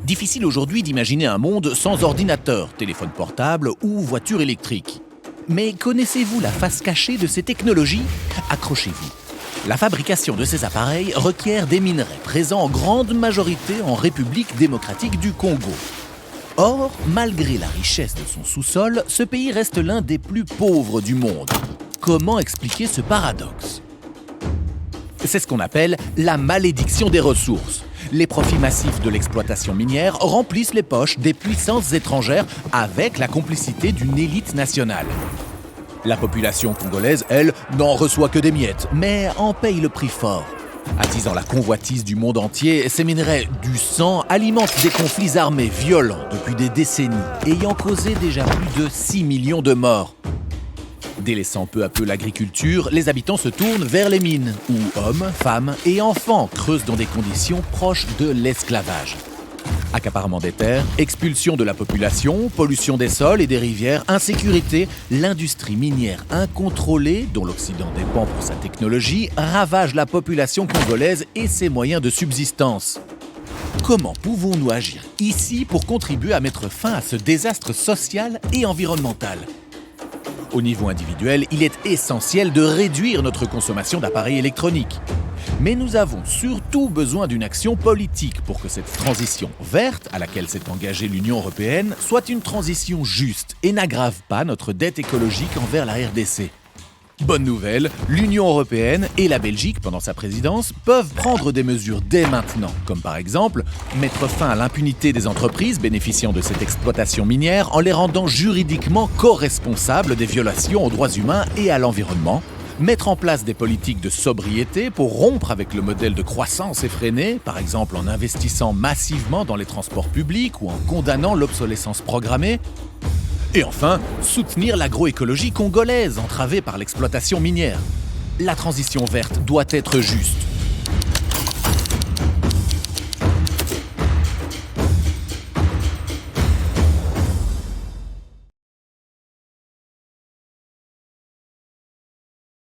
Difficile aujourd'hui d'imaginer un monde sans ordinateur, téléphone portable ou voiture électrique. Mais connaissez-vous la face cachée de ces technologies ? Accrochez-vous. La fabrication de ces appareils requiert des minerais présents en grande majorité en République démocratique du Congo. Or, malgré la richesse de son sous-sol, ce pays reste l'un des plus pauvres du monde. Comment expliquer ce paradoxe ? C'est ce qu'on appelle la malédiction des ressources. Les profits massifs de l'exploitation minière remplissent les poches des puissances étrangères avec la complicité d'une élite nationale. La population congolaise, elle, n'en reçoit que des miettes, mais en paye le prix fort. Attisant la convoitise du monde entier, ces minerais du sang alimentent des conflits armés violents depuis des décennies, ayant causé déjà plus de 6 millions de morts. Délaissant peu à peu l'agriculture, les habitants se tournent vers les mines, où hommes, femmes et enfants creusent dans des conditions proches de l'esclavage. Accaparement des terres, expulsion de la population, pollution des sols et des rivières, insécurité, l'industrie minière incontrôlée, dont l'Occident dépend pour sa technologie, ravage la population congolaise et ses moyens de subsistance. Comment pouvons-nous agir ici pour contribuer à mettre fin à ce désastre social et environnemental ? Au niveau individuel, il est essentiel de réduire notre consommation d'appareils électroniques. Mais nous avons surtout besoin d'une action politique pour que cette transition verte, à laquelle s'est engagée l'Union européenne, soit une transition juste et n'aggrave pas notre dette écologique envers la RDC. Bonne nouvelle, l'Union européenne et la Belgique, pendant sa présidence, peuvent prendre des mesures dès maintenant, comme par exemple mettre fin à l'impunité des entreprises bénéficiant de cette exploitation minière en les rendant juridiquement co-responsables des violations aux droits humains et à l'environnement, mettre en place des politiques de sobriété pour rompre avec le modèle de croissance effrénée, par exemple en investissant massivement dans les transports publics ou en condamnant l'obsolescence programmée. Et enfin, soutenir l'agroécologie congolaise entravée par l'exploitation minière. La transition verte doit être juste.